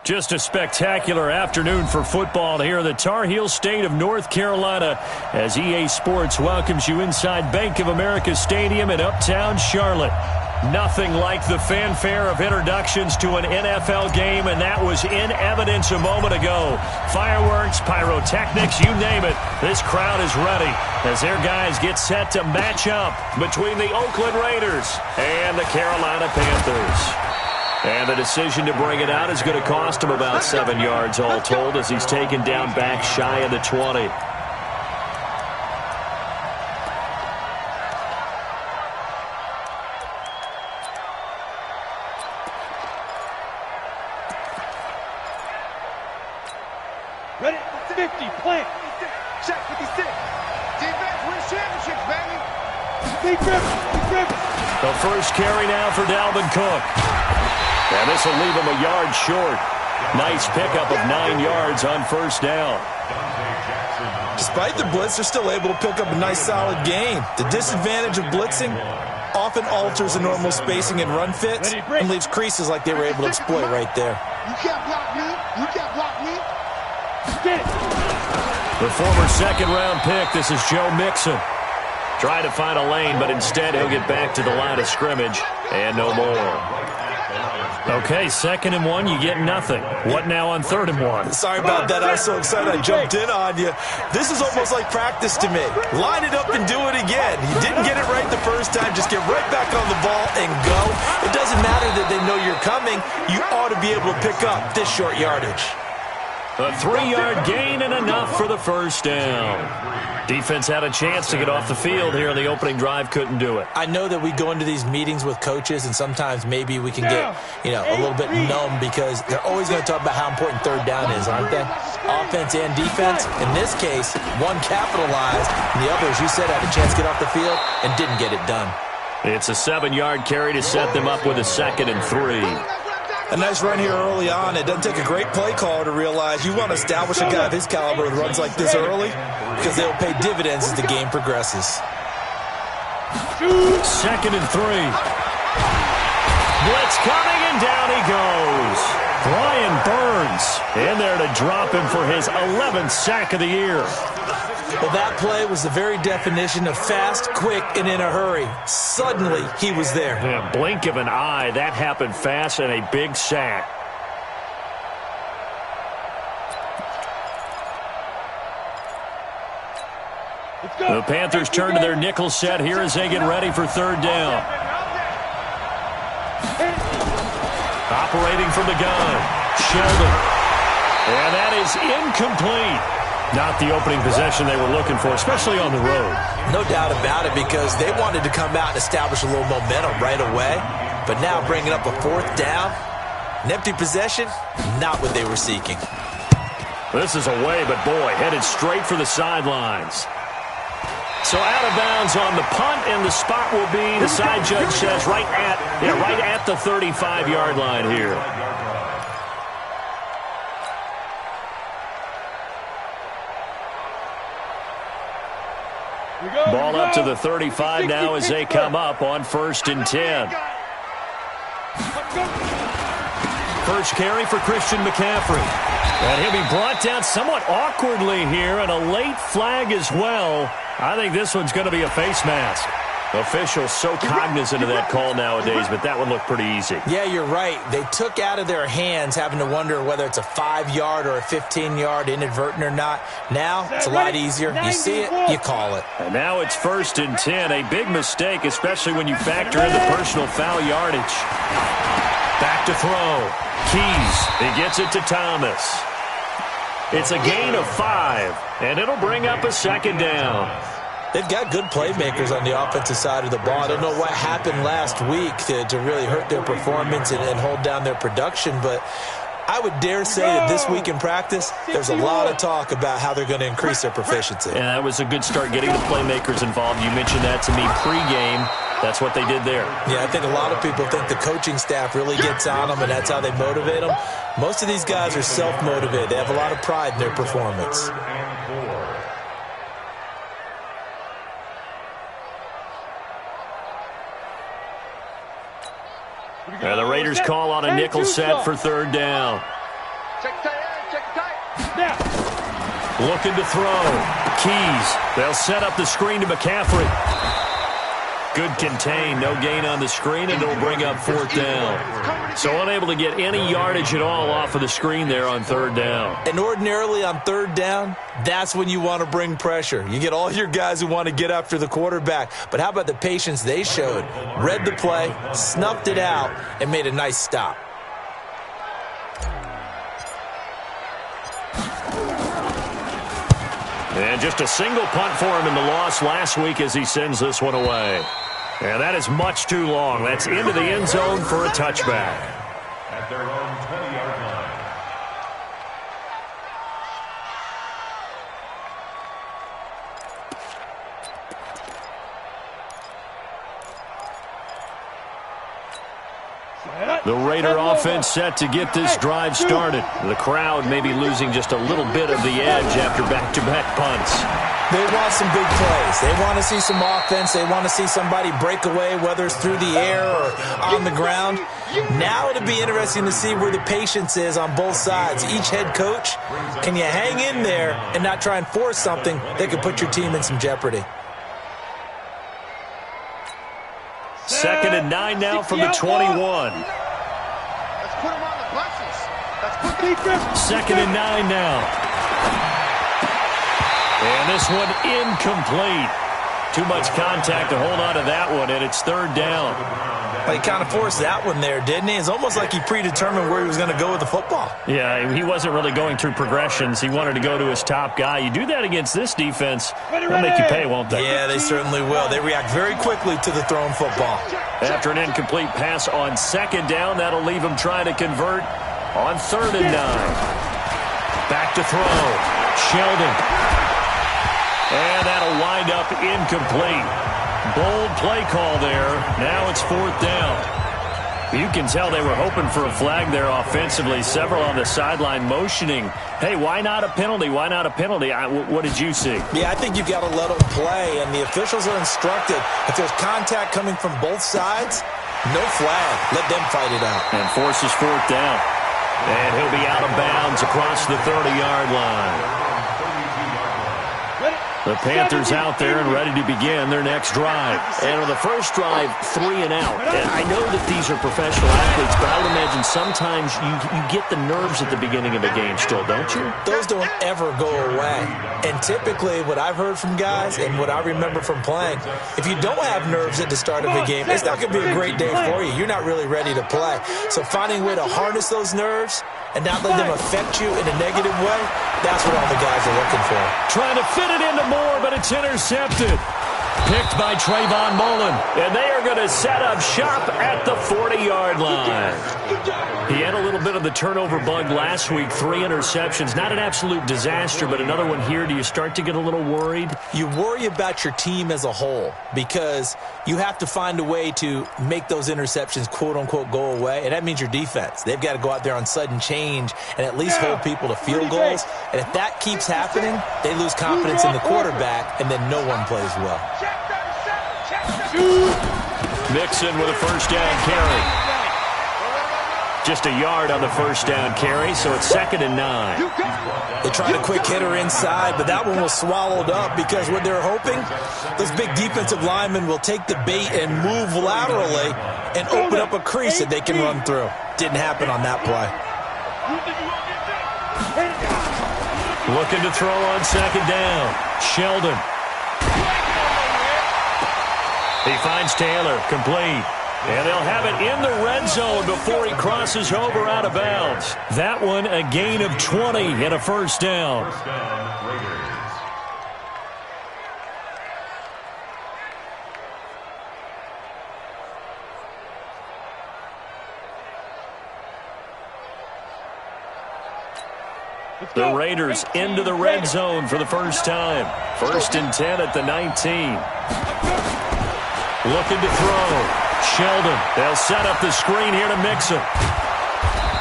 Just a spectacular afternoon for football here in the Tar Heel state of North Carolina as EA Sports welcomes you inside Bank of America Stadium in Uptown Charlotte. Nothing like the fanfare of introductions to an NFL game, and that was in evidence a moment ago. Fireworks, pyrotechnics, you name it. This crowd is ready as their guys get set to match up between the Oakland Raiders and the Carolina Panthers. And the decision to bring it out is going to cost him about 7 yards all told as he's taken down back shy of the 20. Ready? 50, plant. Check 56. Defense wins championships, baby. Big rip. The first carry now for Dalvin Cook. And this will leave him a yard short. Nice pickup of 9 yards on first down. Despite the blitz, they're still able to pick up a nice solid gain. The disadvantage of blitzing often alters the normal spacing and run fits and leaves creases like they were able to exploit right there. You can't block me. You can't block me. The former second-round pick, this is Joe Mixon. Trying to find a lane, but instead he'll get back to the line of scrimmage and no more. Okay, 2nd and 1, you get nothing. What now on 3rd and 1? Sorry about that. I was so excited I jumped in on you. This is almost like practice to me. Line it up and do it again. You didn't get it right the first time. Just get right back on the ball and go. It doesn't matter that they know you're coming. You ought to be able to pick up this short yardage. A 3-yard gain and enough for the first down. Defense had a chance to get off the field here in the opening drive, couldn't do it. I know that we go into these meetings with coaches, and sometimes maybe we can get, a little bit numb because they're always going to talk about how important 3rd down is, aren't they? Offense and defense. In this case, one capitalized, and the other, as you said, had a chance to get off the field and didn't get it done. It's a 7-yard carry to set them up with a 2nd and 3. A nice run here early on. It doesn't take a great play caller to realize you want to establish a guy of his caliber with runs like this early because they'll pay dividends as the game progresses. 2nd and 3. Blitz coming, and down he goes. Brian Burns in there to drop him for his 11th sack of the year. Well, that play was the very definition of fast, quick, and in a hurry. Suddenly, he was there. Yeah, blink of an eye. That happened fast and a big sack. The Panthers turn to their nickel set here as they get ready for 3rd down. Operating from the gun, Sheldon. And that is incomplete. Not the opening possession they were looking for, especially on the road. No doubt about it, because they wanted to come out and establish a little momentum right away. But now bringing up a 4th down, an empty possession, not what they were seeking. This is away, but boy, headed straight for the sidelines. So out of bounds on the punt, and the spot will be, the side judge says, right at the 35-yard line here. Ball up to the 35 now as they come up on 1st and 10. First carry for Christian McCaffrey. And he'll be brought down somewhat awkwardly here, and a late flag as well. I think this one's going to be a face mask. Officials so cognizant of that call nowadays, but that one looked pretty easy. Yeah, you're right. They took out of their hands having to wonder whether it's a 5-yard or a 15-yard inadvertent or not. Now, it's a lot easier. You see it, you call it. And now it's 1st and 10. A big mistake, especially when you factor in the personal foul yardage. Back to throw. Keys. He gets it to Thomas. It's a gain of 5, and it'll bring up a 2nd down. They've got good playmakers on the offensive side of the ball. I don't know what happened last week to really hurt their performance and hold down their production, but I would dare say that this week in practice, there's a lot of talk about how they're going to increase their proficiency. Yeah, that was a good start getting the playmakers involved. You mentioned that to me pregame. That's what they did there. Yeah, I think a lot of people think the coaching staff really gets on them, and that's how they motivate them. Most of these guys are self-motivated. They have a lot of pride in their performance. The Raiders call on a nickel set for 3rd down. Looking to throw. Keys. They'll set up the screen to McCaffrey. Good contain. No gain on the screen, and it'll bring up 4th down. So unable to get any yardage at all off of the screen there on 3rd down. And ordinarily on 3rd down, that's when you want to bring pressure. You get all your guys who want to get after the quarterback. But how about the patience they showed? Read the play, snuffed it out, and made a nice stop. And just a single punt for him in the loss last week as he sends this one away. And that is much too long. That's into the end zone for a touchback. At their own 20-yard line. The Raider offense set to get this drive started. The crowd may be losing just a little bit of the edge after back-to-back punts. They want some big plays. They want to see some offense. They want to see somebody break away, whether it's through the air or on the ground. Now it'll be interesting to see where the patience is on both sides. Each head coach, can you hang in there and not try and force something that could put your team in some jeopardy? 2nd and 9 now from the 21. Let's put him on the buses. Let's put the 2nd and 9 now. And this one incomplete. Too much contact to hold on to that one, and it's 3rd down. Well, he kind of forced that one there, didn't he? It's almost like he predetermined where he was going to go with the football. Yeah, he wasn't really going through progressions. He wanted to go to his top guy. You do that against this defense, they'll make you pay, won't they? Yeah, they certainly will. They react very quickly to the thrown football. After an incomplete pass on 2nd down, that'll leave him trying to convert on 3rd and 9. Back to throw. Sheldon. And that'll wind up incomplete. Bold play call there. Now it's 4th down. You can tell they were hoping for a flag there offensively. Several on the sideline motioning. Hey, why not a penalty? Why not a penalty? What did you see? Yeah, I think you've got to let them play, and the officials are instructed. If there's contact coming from both sides, no flag. Let them fight it out. And forces 4th down. And he'll be out of bounds across the 30-yard line. The Panthers out there and ready to begin their next drive. And on the first drive, 3 and out. And I know that these are professional athletes, but I would imagine sometimes you get the nerves at the beginning of a game still, don't you? Those don't ever go away. And typically what I've heard from guys and what I remember from playing, if you don't have nerves at the start of a game, it's not going to be a great day for you. You're not really ready to play. So finding a way to harness those nerves and not let them affect you in a negative way, that's what all the guys are looking for. Trying to fit it into Moore, but it's intercepted. Picked by Trayvon Mullen. And they are going to set up shop at the 40-yard line. He had a little bit of the turnover bug last week. 3 interceptions. Not an absolute disaster, but another one here. Do you start to get a little worried? You worry about your team as a whole because you have to find a way to make those interceptions, quote-unquote, go away. And that means your defense. They've got to go out there on sudden change and at least hold people to field goals. And if that keeps happening, they lose confidence in the quarterback, and then no one plays well. Mixon with a first down carry. Just a yard on the first down carry, so it's 2nd and 9. They tried a quick hitter inside, but that one was swallowed up because what they're hoping, those big defensive linemen will take the bait and move laterally and open up a crease that they can run through. Didn't happen on that play. Looking to throw on 2nd down. Sheldon. He finds Taylor, complete. And they'll have it in the red zone before he crosses over out of bounds. That one a gain of 20 and a first down. The Raiders into the red zone for the first time. 1st and 10 at the 19. Looking to throw. Sheldon. They'll set up the screen here to Mixon.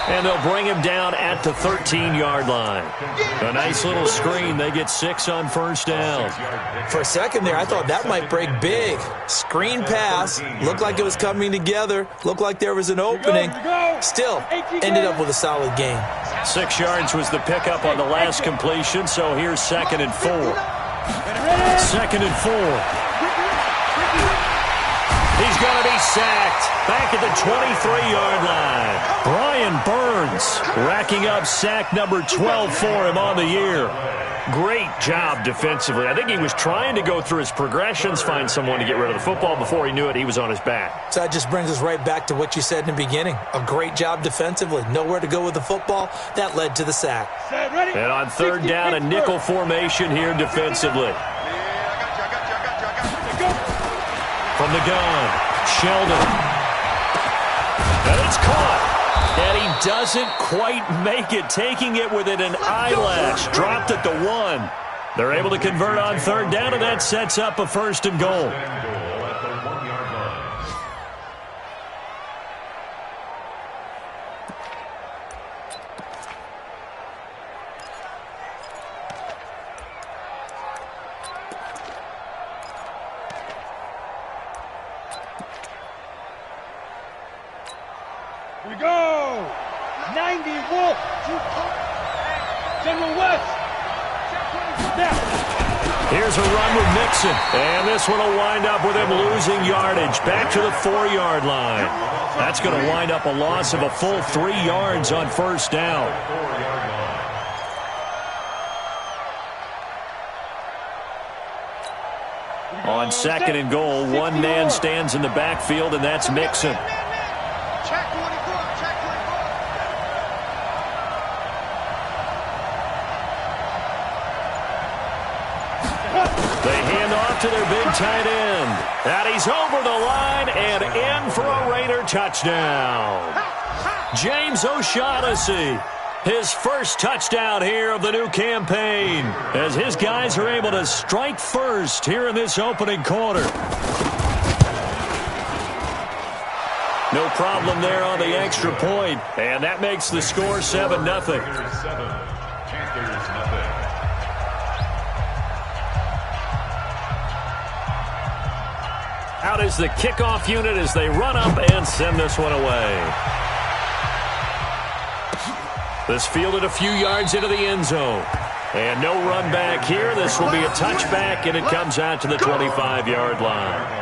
And they'll bring him down at the 13-yard line. A nice little screen. They get 6 on first down. For a second there, I thought that might break big. Screen pass. Looked like it was coming together. Looked like there was an opening. Still, ended up with a solid gain. 6 yards was the pickup on the last completion, so here's 2nd and 4. 2nd and 4. He's going to be sacked back at the 23-yard line. Brian Burns racking up sack number 12 for him on the year. Great job defensively. I think he was trying to go through his progressions, find someone to get rid of the football. Before he knew it, he was on his back. So that just brings us right back to what you said in the beginning. A great job defensively. Nowhere to go with the football. That led to the sack. And on 3rd down, a nickel formation here defensively. From the gun, Sheldon. And it's caught. And he doesn't quite make it, taking it within an eyelash. Dropped at the 1. They're able to convert on 3rd down, and that sets up a 1st and goal. Here we go! 90 Wolf! General West! Here's a run with Mixon. And this one will wind up with him losing yardage. Back to the 4-yard line. That's going to wind up a loss of a full 3 yards on 1st down. On 2nd and goal, one man stands in the backfield, and that's Mixon. They hand off to their big tight end. And he's over the line and in for a Raider touchdown. James O'Shaughnessy, his first touchdown here of the new campaign, as his guys are able to strike first here in this opening quarter. No problem there on the extra point, and that makes the score 7-0. Out is the kickoff unit as they run up and send this one away. This fielded a few yards into the end zone. And no run back here. This will be a touchback, and it comes out to the 25-yard line.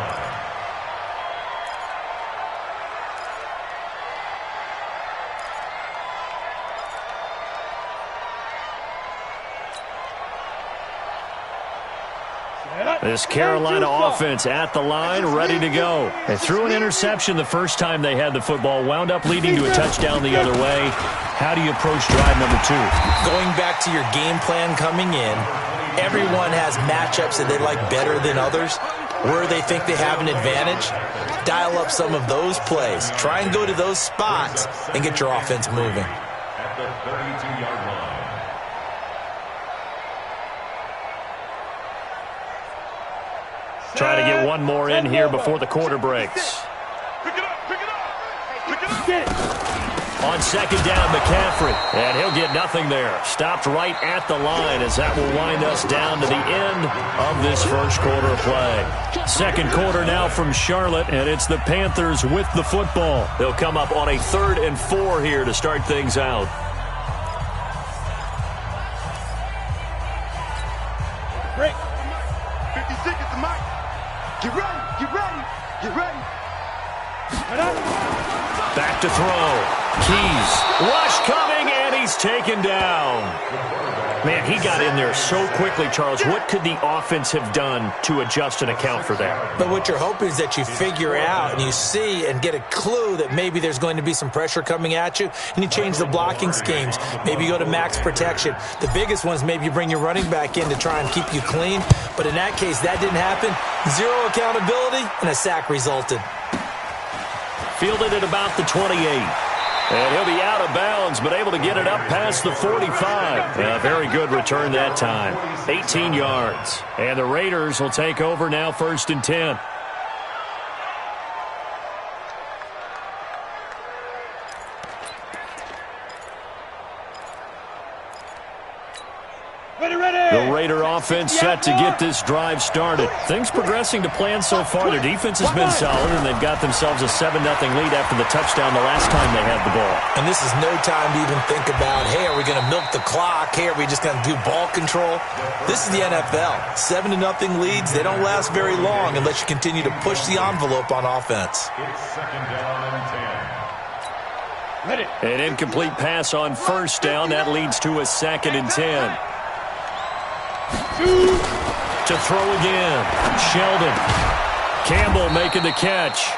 This Carolina offense at the line, ready to go. They threw an interception the first time they had the football, wound up leading to a touchdown the other way. How do you approach drive number 2? Going back to your game plan coming in, everyone has matchups that they like better than others, where they think they have an advantage. Dial up some of those plays. Try and go to those spots and get your offense moving. At the 32-yard line. Try to get one more in here before the quarter breaks. Pick it up! Pick it up! Pick it up! On 2nd down, McCaffrey. And he'll get nothing there. Stopped right at the line as that will wind us down to the end of this first quarter of play. 2nd quarter now from Charlotte, and it's the Panthers with the football. They'll come up on a 3rd and 4 here to start things out. Break. 50 seconds to Mike. Get ready, get ready, get ready. Back to throw. Keys. Rush coming, and he's taken down. Man, he got in there so quickly, Charles. What could the offense have done to adjust and account for that? But what you're hoping is that you figure out and you see and get a clue that maybe there's going to be some pressure coming at you, and you change the blocking schemes. Maybe you go to max protection. The biggest one is maybe you bring your running back in to try and keep you clean. But in that case, that didn't happen. 0 accountability, and a sack resulted. Fielded at about the 28. And he'll be out of bounds, but able to get it up past the 45. A very good return that time. 18 yards. And the Raiders will take over now 1st and 10. The Raider offense set to get this drive started. Things progressing to plan so far. Their defense has been solid, and they've got themselves a 7-0 lead after the touchdown the last time they had the ball. And this is no time to even think about, hey, are we going to milk the clock? Hey, are we just going to do ball control? This is the NFL. 7-0 leads, they don't last very long unless you continue to push the envelope on offense. It's second down and 10. An incomplete pass on first down. That leads to a 2nd and 10. To throw again. Sheldon. Campbell making the catch.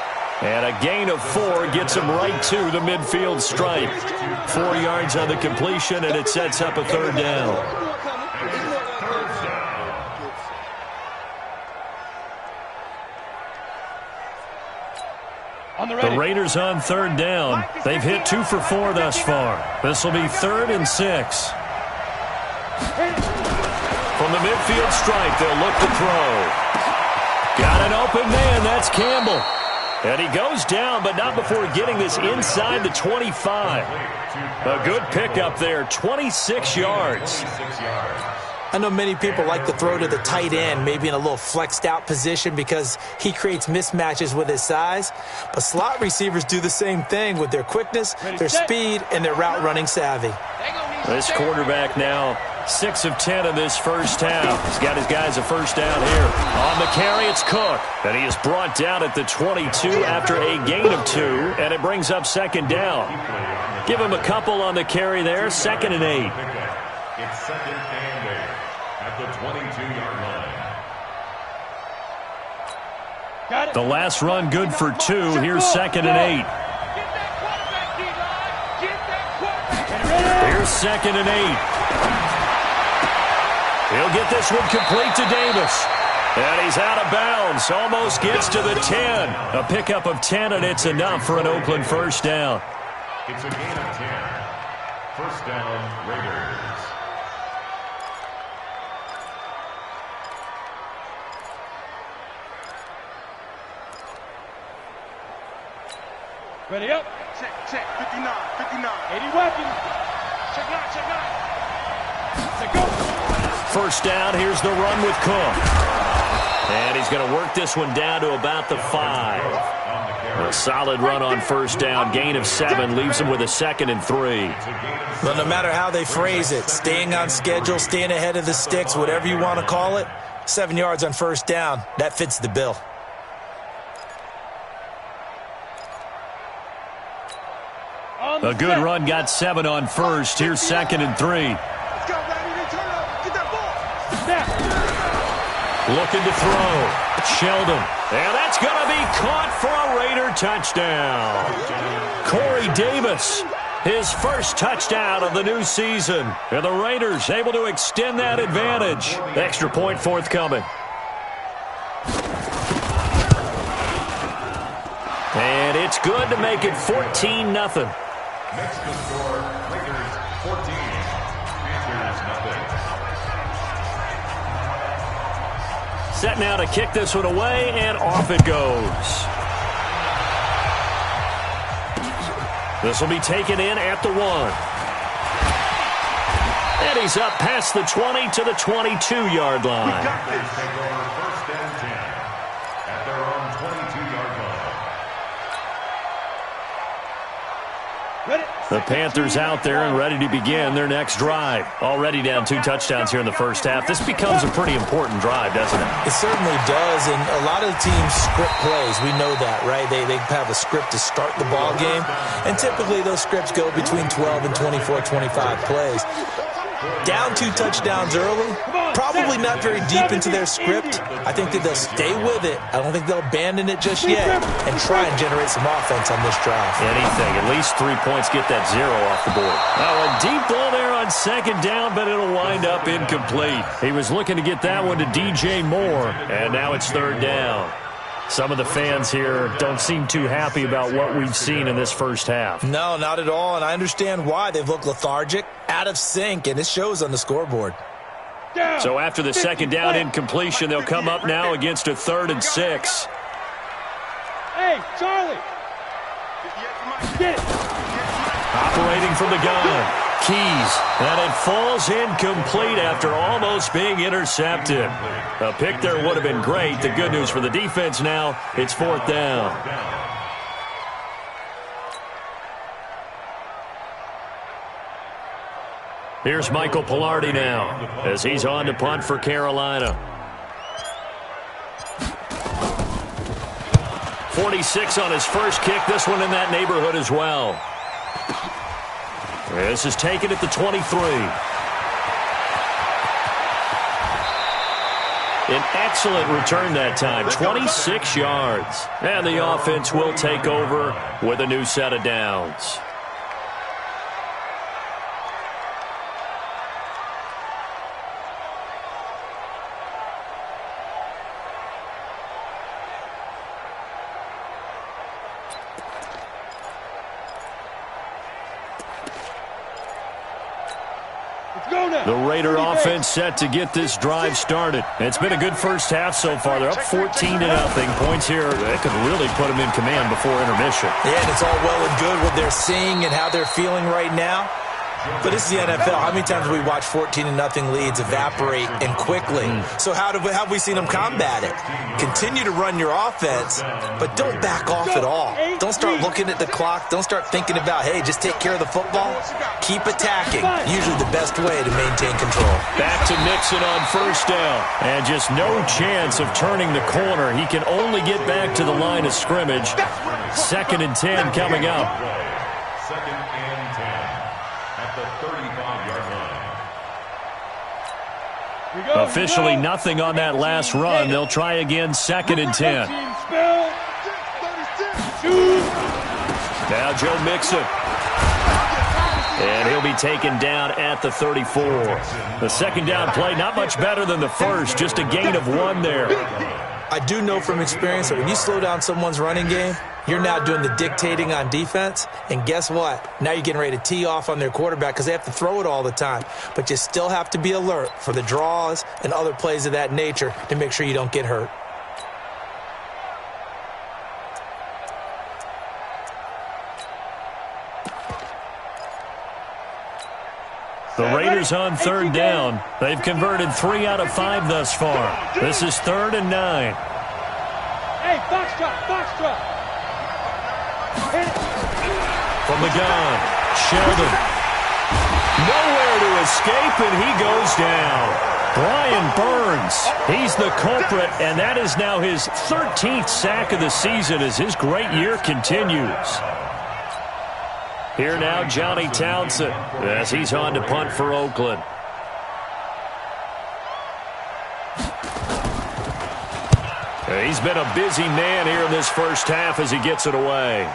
And a gain of 4 gets him right to the midfield stripe. 4 yards on the completion, and it sets up a 3rd down. The Raiders on 3rd down. They've hit 2 for 4 thus far. This will be 3rd and 6. From the midfield stripe, they'll look to throw. Got an open man. That's Campbell. And he goes down, but not before getting this inside the 25. A good pickup there, 26 yards. I know many people like to throw to the tight end, maybe in a little flexed out position because he creates mismatches with his size. But slot receivers do the same thing with their quickness, their speed, and their route running savvy. This quarterback now 6 of 10 in this first half. He's got his guys a first down here. On the carry, it's Cook. And he is brought down at the 22 after a gain of 2, and it brings up 2nd down. Give him a couple on the carry there, 2nd and 8. It's 2nd and 8 at the 22-yard line. The last run good for 2. Here's 2nd and 8. Here's 2nd and 8. He'll get this one complete to Davis. And he's out of bounds. Almost gets to the 10. A pickup of 10, and it's enough for an Oakland first down. It's a gain of 10. First down, Raiders. Ready up. Check. 59. 80 weapons. Check 9. Go. First down. Here's the run with Cook. And he's going to work this one down to about the 5. A solid run on first down. Gain of 7 leaves him with a 2nd and 3. Well, no matter how they phrase it, staying on schedule, staying ahead of the sticks, whatever you want to call it, 7 yards on first down, that fits the bill. A good run got 7 on first. Here's 2nd and 3. Looking to throw. Sheldon. And that's going to be caught for a Raider touchdown. Corey Davis, his first touchdown of the new season. And the Raiders able to extend that advantage. Extra point forthcoming. And it's good to make it 14-0. Next to score, Raiders 14, Panthers nothing. Set now to kick this one away, and off it goes. This will be taken in at the 1. And he's up past the 20 to the 22-yard line. Take over first and 10 at their own 22-yard line. The Panthers out there and ready to begin their next drive. Already down 2 touchdowns here in the first half. This becomes a pretty important drive, doesn't it? It certainly does, and a lot of the teams script plays. We know that, right? They have a script to start the ball game, and typically those scripts go between 12 and 24, 25 plays. Down 2 touchdowns early, probably not very deep into their script. I think that they'll stay with it. I don't think they'll abandon it just yet and try and generate some offense on this drive. Anything. At least 3 points, get that 0 off the board. Oh, a deep ball there on 2nd down, but it'll wind up incomplete. He was looking to get that one to DJ Moore, and now it's 3rd down. Some of the fans here don't seem too happy about what we've seen in this first half. No, not at all, and I understand why. They've looked lethargic, out of sync, and it shows on the scoreboard. So after the 2nd down incompletion, they'll come up now against a 3rd and 6. Hey, Charlie. Get it. Operating from the gun. Keys, and it falls incomplete after almost being intercepted. A pick there would have been great. The good news for the defense now, it's 4th down. Here's Michael Pilardi now as he's on to punt for Carolina. 46 on his first kick. This one in that neighborhood as well. This is taken at the 23. An excellent return that time, 26 yards. And the offense will take over with a new set of downs. The Raider offense set to get this drive started. It's been a good first half so far. They're up 14-0. Points here that could really put them in command before intermission. Yeah, and it's all well and good what they're seeing and how they're feeling right now. But this is the NFL. How many times have we watched 14-0 leads evaporate and quickly? So how have we seen them combat it? Continue to run your offense, but don't back off at all. Don't start looking at the clock. Don't start thinking about, hey, just take care of the football. Keep attacking. Usually the best way to maintain control. Back to Nixon on first down. And just no chance of turning the corner. He can only get back to the line of scrimmage. 2nd and 10 coming up. Officially nothing on that last run. They'll try again, 2nd and 10. Now Joe Mixon. And he'll be taken down at the 34. The second down play, not much better than the first. Just a gain of 1 there. I do know from experience that when you slow down someone's running game, you're now doing the dictating on defense. And guess what? Now you're getting ready to tee off on their quarterback because they have to throw it all the time. But you still have to be alert for the draws and other plays of that nature to make sure you don't get hurt. The Raiders on 3rd down. They've converted 3 out of 5 thus far. This is 3rd and 9. Hey, box drop. From the gun, Sheldon. Nowhere to escape, and he goes down. Brian Burns, he's the culprit, and that is now his 13th sack of the season as his great year continues. Here now, Johnny Townsend, as he's on to punt for Oakland. He's been a busy man here in this first half as he gets it away.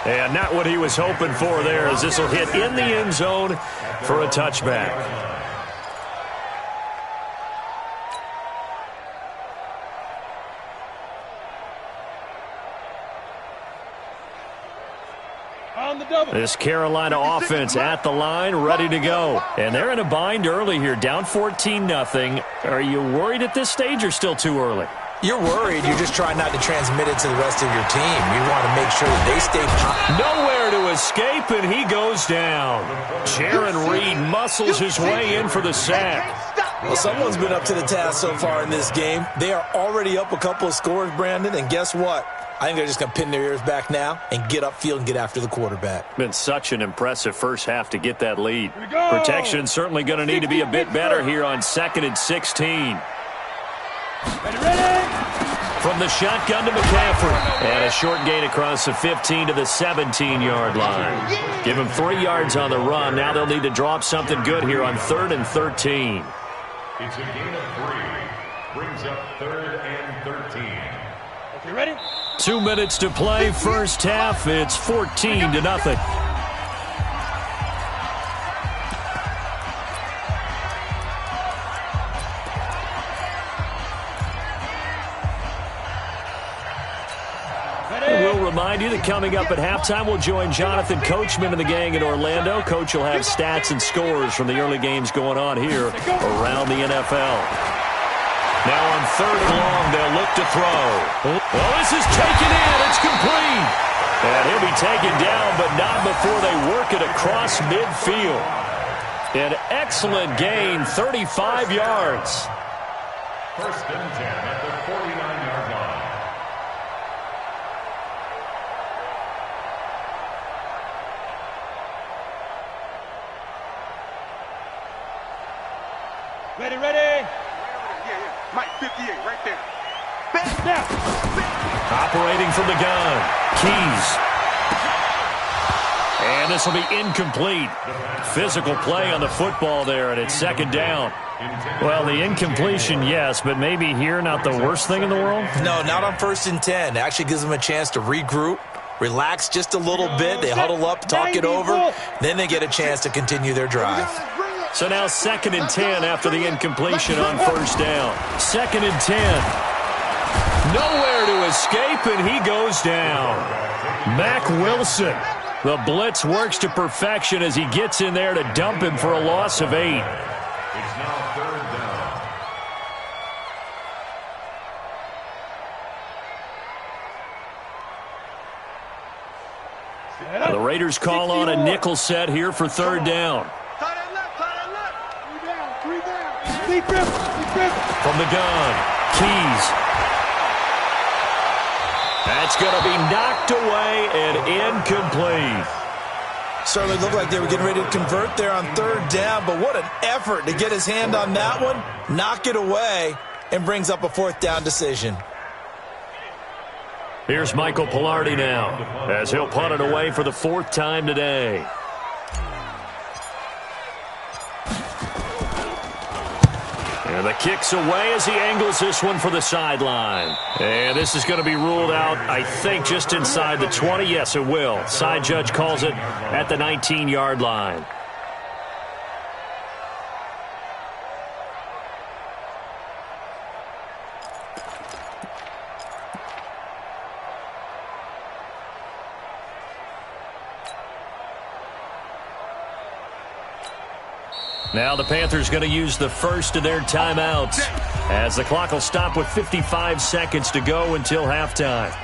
And not what he was hoping for there, as this will hit in the end zone for a touchback. This Carolina offense at the line, ready to go. And they're in a bind early here, down 14-0. Are you worried at this stage or still too early? You're worried. You're just trying not to transmit it to the rest of your team. You want to make sure that they stay hot. Nowhere to escape, and he goes down. Jaron Reed muscles his way in for the sack. Well, someone's been up to the task so far in this game. They are already up a couple of scores, Brandon, and guess what? I think they're just going to pin their ears back now and get upfield and get after the quarterback. Been such an impressive first half to get that lead. Protection certainly going to need to be a bit better here on 2nd and 16. Ready? From the shotgun to McCaffrey. And a short gain across the 15 to the 17-yard line. Give them 3 yards on the run. Now they'll need to drop something good here on 3rd and 13. It's a gain of 3. Brings up 3rd and 13. Okay, ready? 2 minutes to play, first half. It's 14-0. We'll remind you that coming up at halftime, we'll join Jonathan Coachman and the gang in Orlando. Coach will have stats and scores from the early games going on here around the NFL. Now on 3rd and long, they'll look to throw. Well, this is taken in. It's complete. And he'll be taken down, but not before they work it across midfield. An excellent gain, 35 yards. First and 10 at the 49-yard line. Ready, ready. Yeah. Mike, 58, right there. Back down. Operating from the gun, Keys. And this will be incomplete. Physical play on the football there, and it's second down. Well, the incompletion, yes, but maybe here not the worst thing in the world? No, not on 1st and 10. It actually gives them a chance to regroup, relax just a little bit. They huddle up, talk it over. Then they get a chance to continue their drive. So now 2nd and 10 after the incompletion on 1st down. 2nd and 10. Nowhere to escape, and he goes down. Mack Wilson. The blitz works to perfection as he gets in there to dump him for a loss of 8. It's now 3rd down. The Raiders call on a nickel set here for 3rd down. Tight end left. 3 down. Deep rip. From the gun, Keys. That's going to be knocked away and incomplete. Certainly looked like they were getting ready to convert there on 3rd down, but what an effort to get his hand on that one, knock it away, and brings up a 4th down decision. Here's Michael Pilardi now, as he'll punt it away for the 4th time today. And the kick's away as he angles this one for the sideline. And this is going to be ruled out, I think, just inside the 20. Yes, it will. Side judge calls it at the 19-yard line. Now the Panthers going to use the first of their timeouts as the clock will stop with 55 seconds to go until halftime.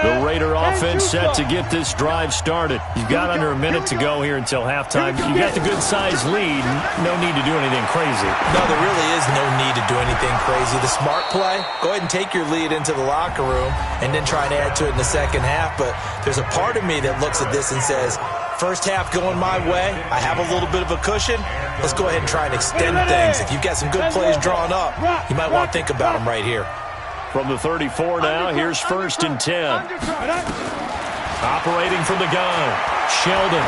The Raider offense set to get this drive started. You've got under a minute to go here until halftime. You've got the good-sized lead. No need to do anything crazy. No, there really is no need to do anything crazy. The smart play, go ahead and take your lead into the locker room and then try and add to it in the second half. But there's a part of me that looks at this and says, first half going my way, I have a little bit of a cushion. Let's go ahead and try and extend things. If you've got some good plays drawn up, you might want to think about them right here. From the 34 now, here's 1st and 10. Operating from the gun, Sheldon.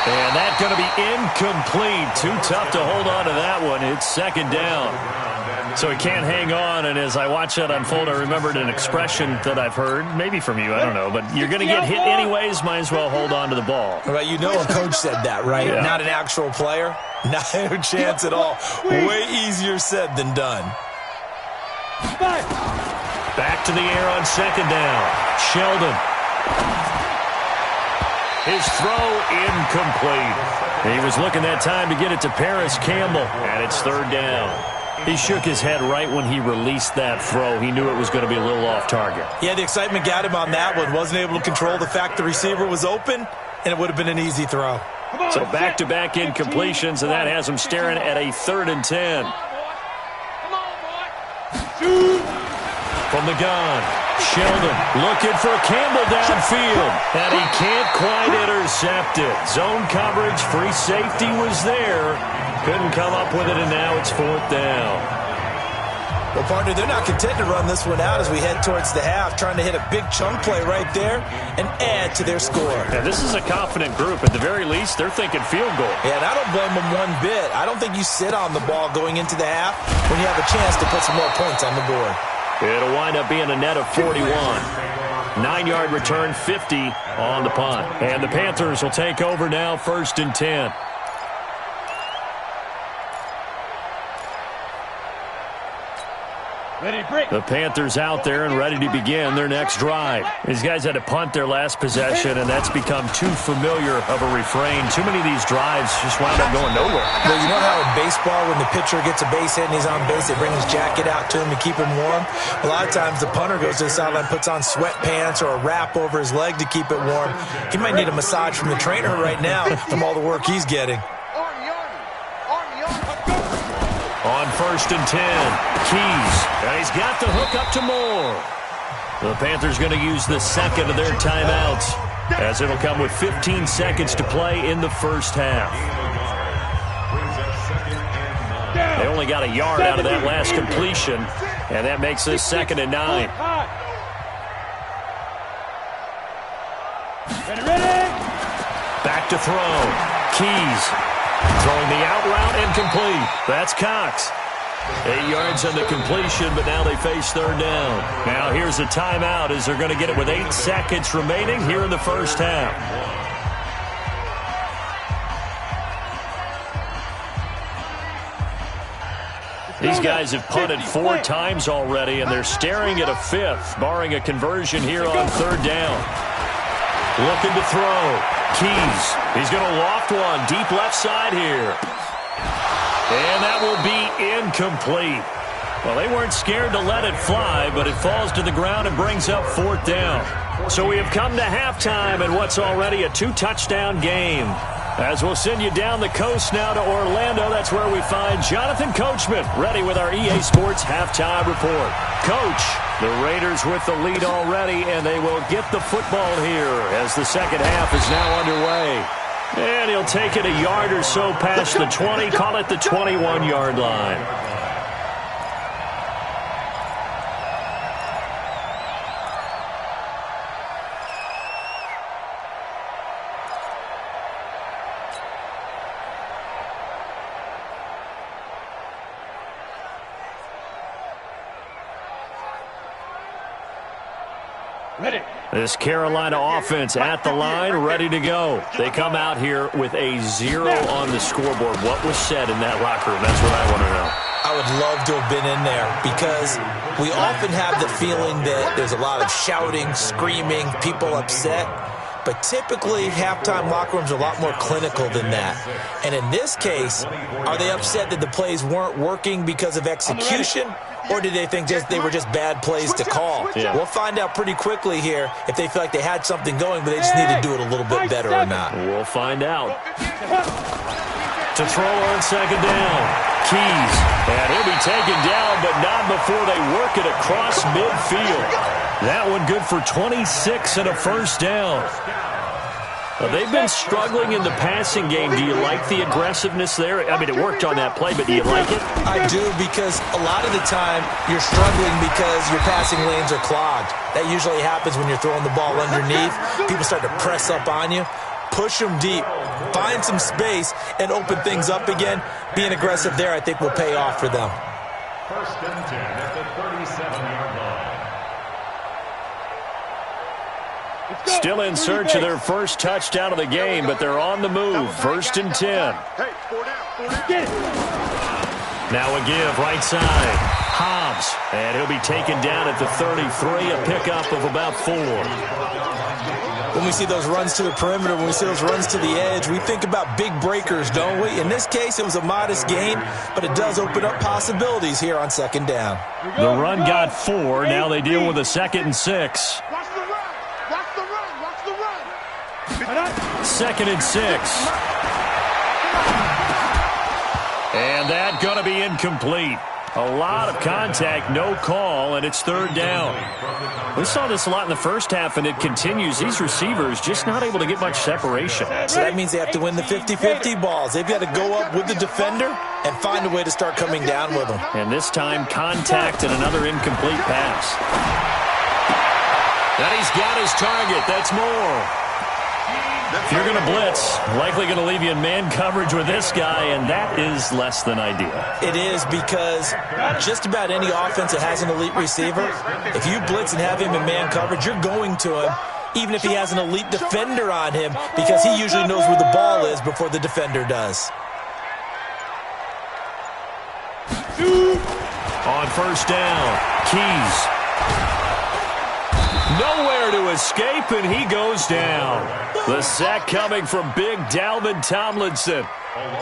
And that's going to be incomplete. Too tough to hold on to that one. It's 2nd down. So he can't hang on, and as I watch that unfold, I remembered an expression that I've heard, maybe from you, I don't know, but you're going to get hit anyways, might as well hold on to the ball. Right, you know a coach said that, right? Yeah. Not an actual player. Not a chance at all. Way easier said than done. Back to the air on 2nd down. Sheldon. His throw incomplete. He was looking that time to get it to Paris Campbell, and it's 3rd down. He shook his head right when he released that throw. He knew it was going to be a little off target. Yeah, the excitement got him on that one. Wasn't able to control the fact the receiver was open, and it would have been an easy throw. So back-to-back incompletions, and that has him staring at a 3rd and 10. From the gun, Sheldon looking for Campbell downfield, and he can't quite intercept it. Zone coverage, free safety was there. Couldn't come up with it, and now it's 4th down. Well, partner, they're not content to run this one out as we head towards the half, trying to hit a big chunk play right there and add to their score. Yeah, this is a confident group. At the very least, they're thinking field goal. Yeah, and I don't blame them one bit. I don't think you sit on the ball going into the half when you have a chance to put some more points on the board. It'll wind up being a net of 41. 9-yard return, 50 on the punt. And the Panthers will take over now, 1st and 10. The Panthers out there and ready to begin their next drive. These guys had to punt their last possession, and that's become too familiar of a refrain. Too many of these drives just wound up going nowhere. Well, you know how in baseball, when the pitcher gets a base hit and he's on base, they bring his jacket out to him to keep him warm? A lot of times the punter goes to the sideline, puts on sweatpants or a wrap over his leg to keep it warm. He might need a massage from the trainer right now from all the work he's getting. On 1st and 10, Keys, and he's got the hook up to Moore. The Panthers going to use the second of their timeouts, as it'll come with 15 seconds to play in the first half. They only got a yard out of that last completion, and that makes this 2nd and 9. Back to throw. Keys. Throwing the out route incomplete. That's Cox. 8 yards on the completion, but now they face 3rd down. Now here's a timeout as they're going to get it with 8 seconds remaining here in the first half. These guys have punted 4 times already, and they're staring at a 5th, barring a conversion here on 3rd down. Looking to throw. Keys. He's going to loft one deep left side here. And that will be incomplete. Well, they weren't scared to let it fly, but it falls to the ground and brings up 4th down. So we have come to halftime in what's already a 2-touchdown game. As we'll send you down the coast now to Orlando, that's where we find Jonathan Coachman, ready with our EA Sports Halftime Report. Coach, the Raiders with the lead already, and they will get the football here as the second half is now underway. And he'll take it a yard or so past the 20, call it the 21-yard line. This Carolina offense at the line, ready to go. They come out here with a 0 on the scoreboard. What was said in that locker room? That's what I want to know. I would love to have been in there because we often have the feeling that there's a lot of shouting, screaming, people upset. But typically, halftime locker rooms are a lot more clinical than that. And in this case, are they upset that the plays weren't working because of execution? Or did they think they were just bad plays to call? Yeah. We'll find out pretty quickly here if they feel like they had something going, but they just need to do it a little bit better or not. We'll find out. To throw on 2nd down. Keys. And he'll be taken down, but not before they work it across midfield. That one good for 26 and a 1st down. They've been struggling in the passing game. Do you like the aggressiveness there? I mean, it worked on that play, but do you like it? I do, because a lot of the time you're struggling because your passing lanes are clogged. That usually happens when you're throwing the ball underneath. People start to press up on you. Push them deep. Find some space and open things up again. Being aggressive there, I think, will pay off for them. 1st and 10 at the 37-yard line. Still in search of their first touchdown of the game, but they're on the move. 1st and 10. Now a give right side. Hobbs, and he'll be taken down at the 33, a pickup of about 4. When we see those runs to the perimeter, when we see those runs to the edge, we think about big breakers, don't we? In this case, it was a modest gain, but it does open up possibilities here on 2nd down. The run got 4. Now they deal with a 2nd and 6. 2nd and 6. And that going to be incomplete. A lot of contact, no call, and it's 3rd down. We saw this a lot in the first half, and it continues. These receivers just not able to get much separation. So that means they have to win the 50-50 balls. They've got to go up with the defender and find a way to start coming down with them. And this time, contact and another incomplete pass. And he's got his target. That's Moore. If you're going to blitz, likely going to leave you in man coverage with this guy, and that is less than ideal. It is, because just about any offense that has an elite receiver, if you blitz and have him in man coverage, you're going to him, even if he has an elite defender on him, because he usually knows where the ball is before the defender does. On first down, Keys. Nowhere to escape, and he goes down. The sack coming from big Dalvin Tomlinson.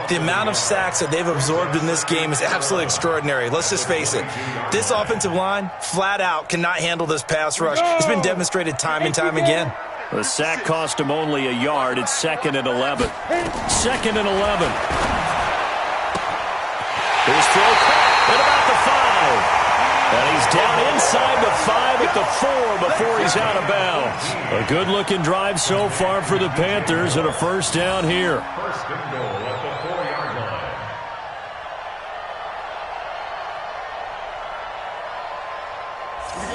The amount of sacks that they've absorbed in this game is absolutely extraordinary. Let's just face it. This offensive line, flat out, cannot handle this pass rush. It's been demonstrated time and time again. The sack cost him only a yard. It's 2nd and 11. 2nd and 11. His throw caught at about the 5. And he's down inside the 5 at the 4 before he's out of bounds. A good-looking drive so far for the Panthers and a first down here. First and goal at the 4-yard line.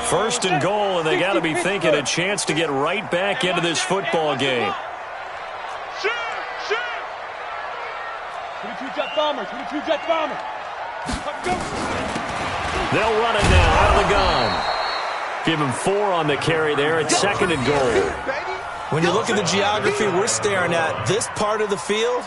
First and goal, and they got to be thinking a chance to get right back into this football game. 22-jet bomber, 22-jet bomber. They'll run it now out of the gun. Give him 4 on the carry there. It's 2nd and goal. When you look at the geography we're staring at, this part of the field,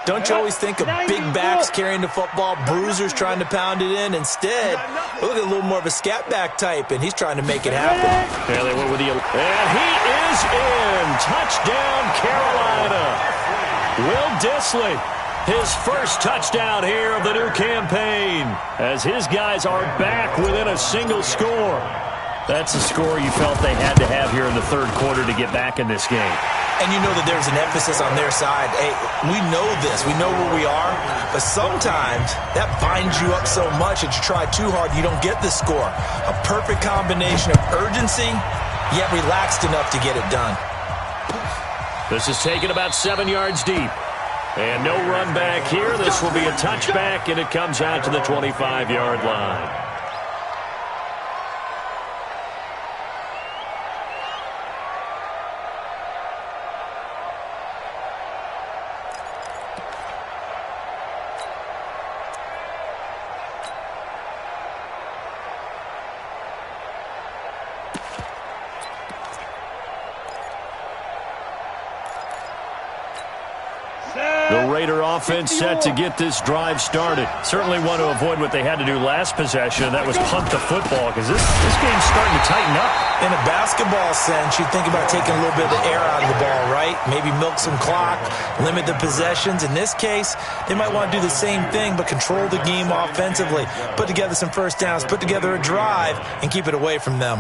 don't you always think of big backs carrying the football, bruisers trying to pound it in? Instead, look at a little more of a scat back type, and he's trying to make it happen. Yeah, they went with the... And he is in. Touchdown, Carolina. Will Dissly. His first touchdown here of the new campaign as his guys are back within a single score. That's a score you felt they had to have here in the third quarter to get back in this game. And you know that there's an emphasis on their side. Hey, we know this. We know where we are. But sometimes that binds you up so much that you try too hard, you don't get the score. A perfect combination of urgency, yet relaxed enough to get it done. This is taken about 7 yards deep. And no run back here. This will be a touchback, and it comes out to the 25-yard line. The Raider offense set to get this drive started. Certainly want to avoid what they had to do last possession. That was punt the football because this game's starting to tighten up. In a basketball sense, you think about taking a little bit of the air out of the ball, right? Maybe milk some clock, limit the possessions. In this case, they might want to do the same thing but control the game offensively. Put together some first downs, put together a drive, and keep it away from them.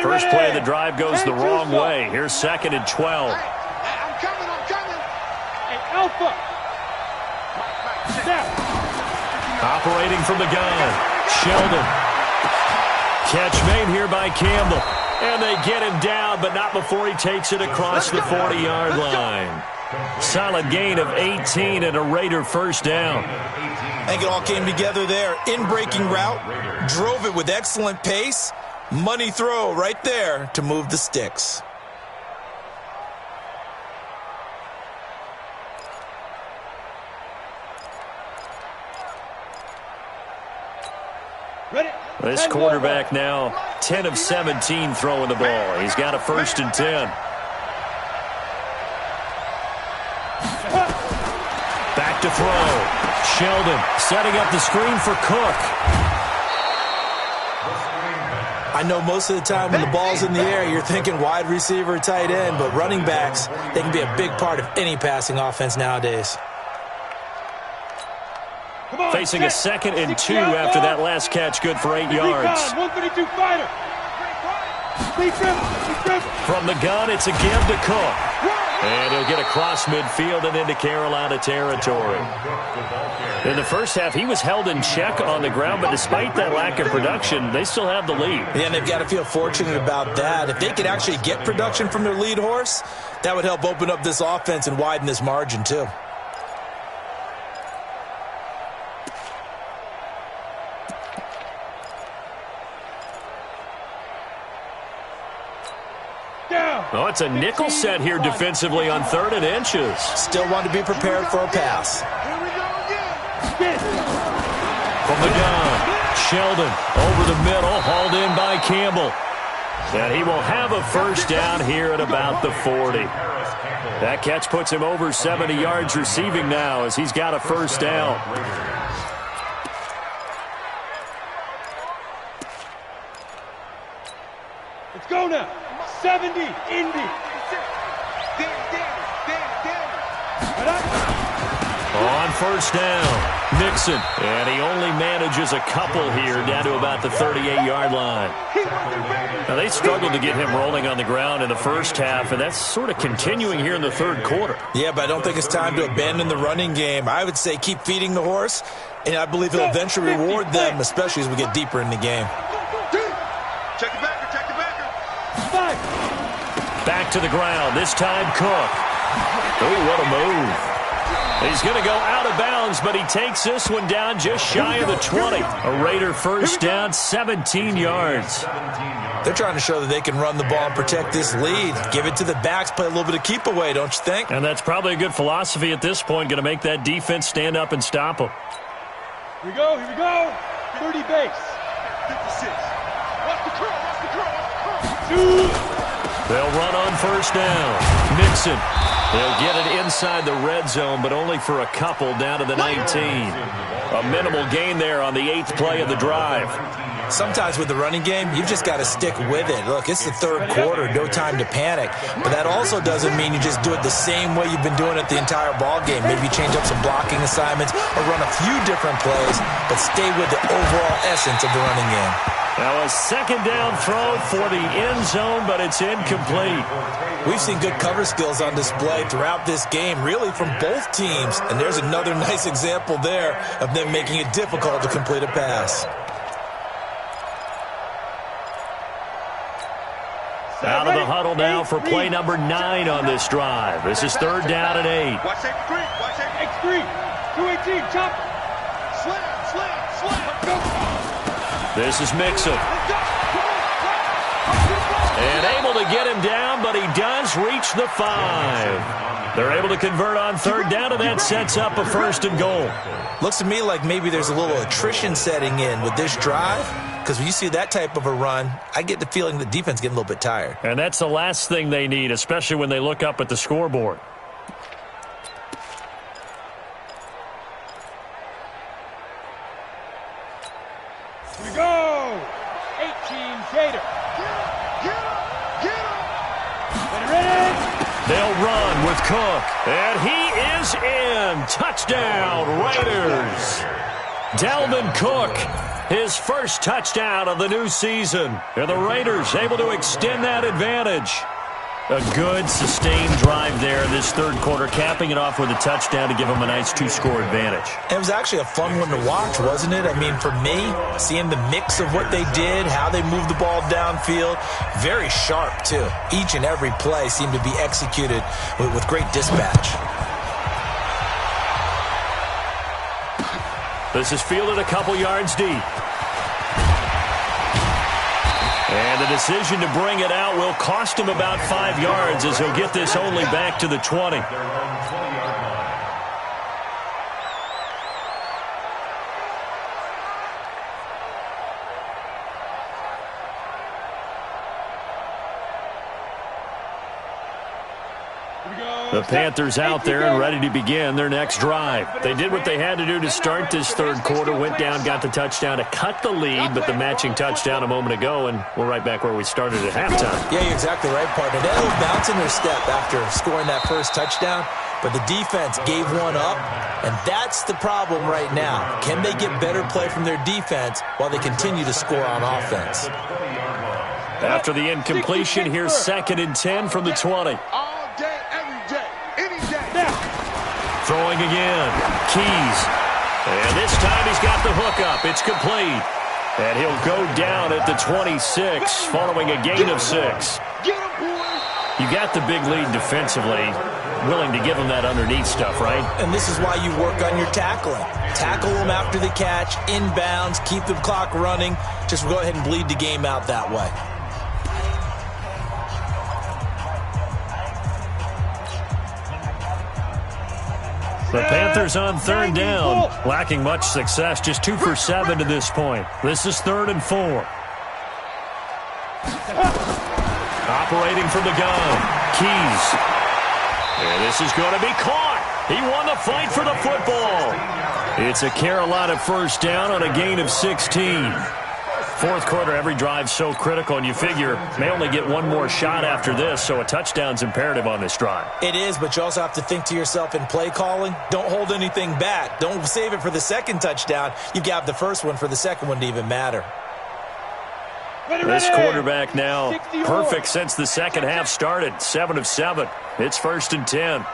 First play of the drive goes the wrong way. Here's 2nd and 12. I'm coming. Hey, Alpha. Step. Operating from the gun. Sheldon. Catch made here by Campbell. And they get him down, but not before he takes it across the 40-yard line. Solid gain of 18 and a Raider first down. I think it all came together there. In-breaking route. Drove it with excellent pace. Money throw right there to move the sticks. This quarterback now 10 of 17 throwing the ball. He's got a 1st and 10. Back to throw. Sheldon setting up the screen for Cook. I know most of the time when the ball's in the air, you're thinking wide receiver, tight end, but running backs, they can be a big part of any passing offense nowadays. Facing a 2nd and 2 after that last catch, good for 8 yards. 132 fighter. From the gun, it's a give to Cook. And he'll get across midfield and into Carolina territory. In the first half, he was held in check on the ground, but despite that lack of production, they still have the lead. Yeah, and they've got to feel fortunate about that. If they could actually get production from their lead horse, that would help open up this offense and widen this margin too. Oh, it's a nickel set here defensively on 3rd and inches. Still want to be prepared for a pass. From the gun, Sheldon over the middle, hauled in by Campbell. And he will have a first down here at about the 40. That catch puts him over 70 yards receiving now as he's got a first down. Let's go now. 70, Indy. On first down, Mixon. And he only manages a couple here down to about the 38-yard line. Now, they struggled to get him rolling on the ground in the first half, and that's sort of continuing here in the third quarter. Yeah, but I don't think it's time to abandon the running game. I would say keep feeding the horse, and I believe he'll eventually reward them, especially as we get deeper in the game. Check the backer, check the backer. Back to the ground, this time Cook. Oh, what a move. He's going to go out of bounds, but he takes this one down just shy of the 20. A Raider first down, 17 yards. They're trying to show that they can run the ball and protect this lead. Give it to the backs, play a little bit of keep away, don't you think? And that's probably a good philosophy at this point, going to make that defense stand up and stop them. Here we go, here we go. 30 base. 56. Watch the curl, watch the curl, watch the curl. They'll run on first down. Mixon. They'll get it inside the red zone, but only for a couple down to the 19. A minimal gain there on the 8th play of the drive. Sometimes with the running game, you've just got to stick with it. Look, it's the third quarter, no time to panic. But that also doesn't mean you just do it the same way you've been doing it the entire ball game. Maybe change up some blocking assignments or run a few different plays, but stay with the overall essence of the running game. Now a second down throw for the end zone, but it's incomplete. We've seen good cover skills on display throughout this game, really from both teams. And there's another nice example there of them making it difficult to complete a pass. Out of the huddle now for play number 9 on this drive. This is third down and 8. Watch safety 3, watch safety X3. 218, chop. Slam, slam, slam. Go. This is Mixon. And able to get him down, but he does reach the 5. They're able to convert on third down, and that sets up a first and goal. Looks to me like maybe there's a little attrition setting in with this drive, because when you see that type of a run, I get the feeling the defense getting a little bit tired. And that's the last thing they need, especially when they look up at the scoreboard. Here we go. 18, Gator. Get him. Ready. They'll run with Cook, and he is in. Touchdown, Raiders. Dalvin Cook, his first touchdown of the new season. And the Raiders able to extend that advantage. A good, sustained drive there this third quarter, capping it off with a touchdown to give them a nice 2-score advantage. It was actually a fun one to watch, wasn't it? I mean, for me, seeing the mix of what they did, how they moved the ball downfield, very sharp, too. Each and every play seemed to be executed with great dispatch. This is fielded a couple yards deep. And the decision to bring it out will cost him about 5 yards as he'll get this only back to the 20. The Panthers out there and ready to begin their next drive. They did what they had to do to start this third quarter, went down, got the touchdown to cut the lead, but the matching touchdown a moment ago, and we're right back where we started at halftime. Yeah, you're exactly right, partner. They had a bounce in their step after scoring that first touchdown, but the defense gave one up, and that's the problem right now. Can they get better play from their defense while they continue to score on offense? After the incompletion, here's 2nd and 10 from the 20. Throwing again. Keys. And this time he's got the hookup. It's complete. And he'll go down at the 26 following a gain of 6. You got the big lead defensively. Willing to give him that underneath stuff, right? And this is why you work on your tackling. Tackle them after the catch, inbounds, keep the clock running. Just go ahead and bleed the game out that way. The Panthers on third down, lacking much success, just 2 for 7 to this point. This is 3rd and 4. Operating from the gun, Keys. And this is going to be caught. He won the fight for the football. It's a Carolina first down on a gain of 16. Fourth quarter, every drive so critical, and you figure may only get one more shot after this, so a touchdown's imperative on this drive. It is, but you also have to think to yourself in play calling, don't hold anything back. Don't save it for the second touchdown. You got the first one for the second one to even matter. This quarterback now perfect since the second half started. 7 of 7. It's 1st and 10.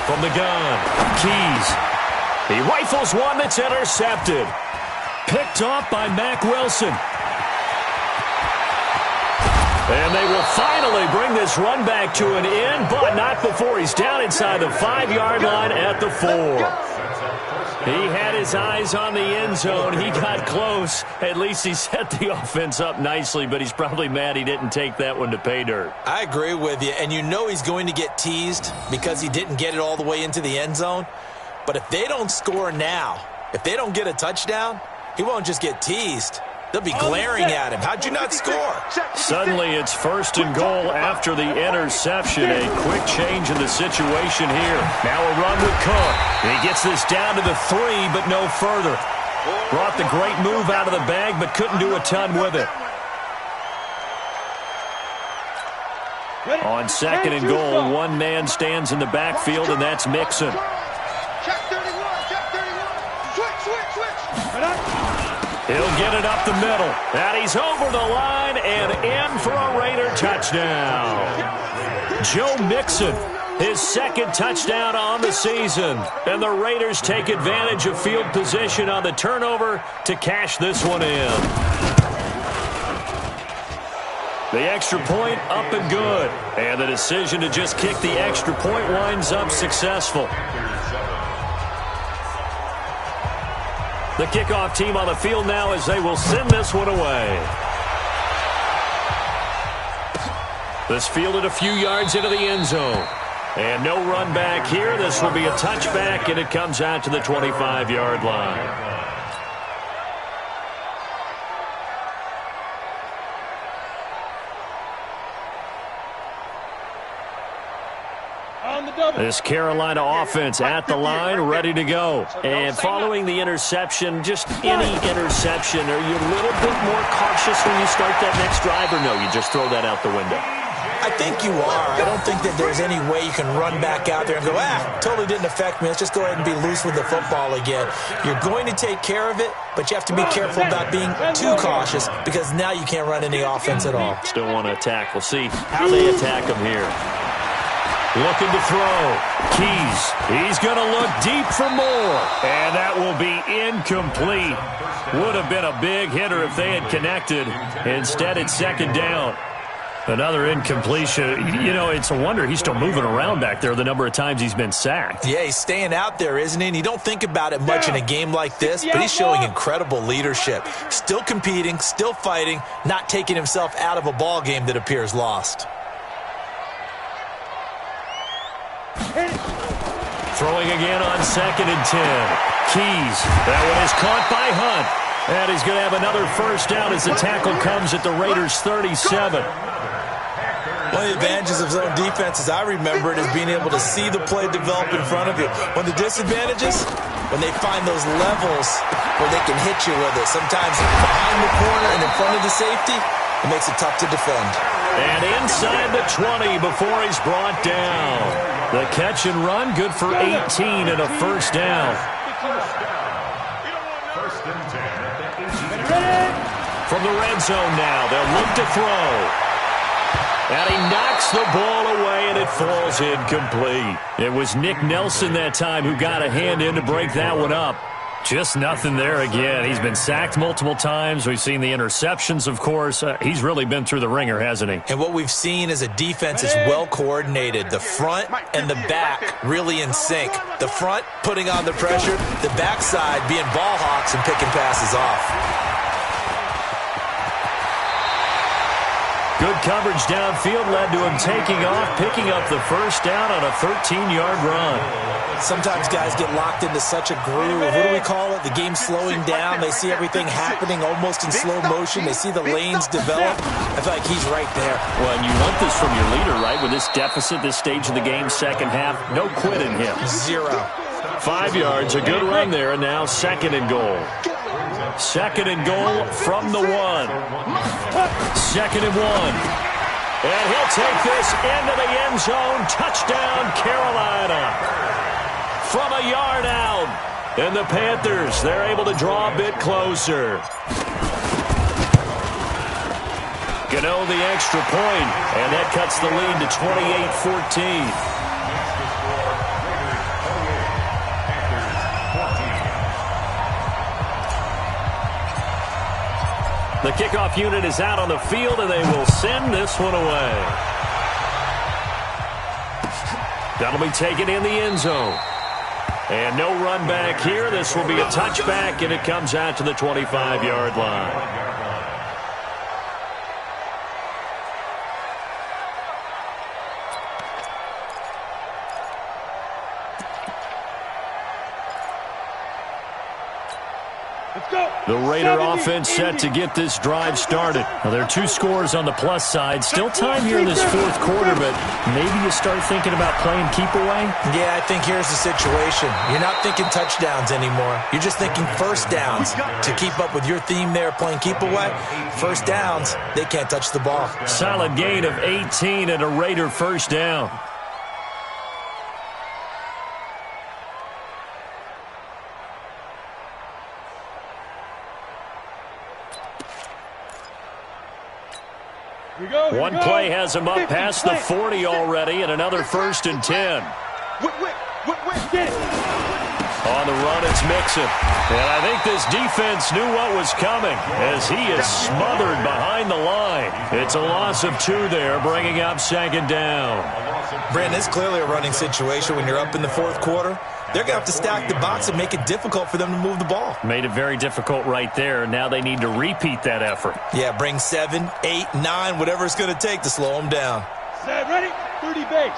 From the gun, Keys. He rifles one that's intercepted. Picked off by Mack Wilson. And they will finally bring this run back to an end, but not before he's down inside the 5-yard line at the 4. He had his eyes on the end zone. He got close. At least he set the offense up nicely, but he's probably mad he didn't take that one to pay dirt. I agree with you, and you know he's going to get teased because he didn't get it all the way into the end zone. But if they don't score now, if they don't get a touchdown, he won't just get teased. They'll be glaring at him. How'd you not score? Suddenly it's 1st and goal after the interception. A quick change in the situation here. Now a run with Cook. He gets this down to the 3, but no further. Brought the great move out of the bag, but couldn't do a ton with it. On 2nd and goal, one man stands in the backfield, and that's Mixon. He'll get it up the middle. And he's over the line and in for a Raider touchdown. Joe Mixon, his 2nd touchdown on the season. And the Raiders take advantage of field position on the turnover to cash this one in. The extra point up and good. And the decision to just kick the extra point winds up successful. The kickoff team on the field now as they will send this one away. This fielded a few yards into the end zone. And no run back here. This will be a touchback, and it comes out to the 25-yard line. This Carolina offense at the line, ready to go. And following the interception, just any interception, are you a little bit more cautious when you start that next drive, or no, you just throw that out the window? I think you are. I don't think that there's any way you can run back out there and go, totally didn't affect me. Let's just go ahead and be loose with the football again. You're going to take care of it, but you have to be careful about being too cautious because now you can't run any offense at all. Still want to attack. We'll see how they attack him here. Looking to throw. Keys. He's going to look deep for more. And that will be incomplete. Would have been a big hitter if they had connected. Instead, it's 2nd down. Another incompletion. You know, it's a wonder he's still moving around back there the number of times he's been sacked. Yeah, he's staying out there, isn't he? And you don't think about it much in a game like this, but he's showing incredible leadership. Still competing, still fighting, not taking himself out of a ball game that appears lost. Throwing again on 2nd and 10. Keys. That one is caught by Hunt. And he's going to have another first down as the tackle comes at the Raiders' 37. One of the advantages of zone defense, as I remember it, is being able to see the play develop in front of you. One of the disadvantages, when they find those levels where they can hit you with it. Sometimes behind the corner and in front of the safety, it makes it tough to defend. And inside the 20 before he's brought down. The catch and run, good for 18 and a first down. From the red zone now, they'll look to throw. And he knocks the ball away, and it falls incomplete. It was Nick Nelson that time who got a hand in to break that one up. Just nothing there again. He's been sacked multiple times. We've seen the interceptions, of course. He's really been through the ringer, hasn't he? And what we've seen is a defense that's well coordinated. The front and the back really in sync. The front putting on the pressure. The backside being ball hawks and picking passes off. Good coverage downfield led to him taking off, picking up the first down on a 13-yard run. Sometimes guys get locked into such a groove. What do we call it? The game slowing down. They see everything happening almost in slow motion. They see the lanes develop. I feel like he's right there. Well, and you want this from your leader, right? With this deficit, this stage of the game, second half, no quitting him. 0. 5 yards, a good run there, and now second and goal. Second and goal from the 1. Second and 1. And he'll take this into the end zone. Touchdown, Carolina. From a yard out. And the Panthers, they're able to draw a bit closer. Gano the extra point, and that cuts the lead to 28-14. The kickoff unit is out on the field, and they will send this one away. That'll be taken in the end zone. And no run back here. This will be a touchback, and it comes out to the 25-yard line. The Raider offense set to get this drive started. Now, there are 2 scores on the plus side. Still time here in this fourth quarter, but maybe you start thinking about playing keep away? Yeah, I think here's the situation. You're not thinking touchdowns anymore. You're just thinking first downs. To keep up with your theme there, playing keep away, first downs, they can't touch the ball. Solid gain of 18 and a Raider first down. One play has him up past the 40 already, and another first and 10. On the run, it's Mixon. And I think this defense knew what was coming as he is smothered behind the line. It's a loss of 2 there, bringing up second down. Brandon, it's clearly a running situation when you're up in the fourth quarter. They're going to have to stack the box and make it difficult for them to move the ball. Made it very difficult right there. Now they need to repeat that effort. Yeah, bring 7, 8, 9, whatever it's going to take to slow them down. Set, ready? 30 base.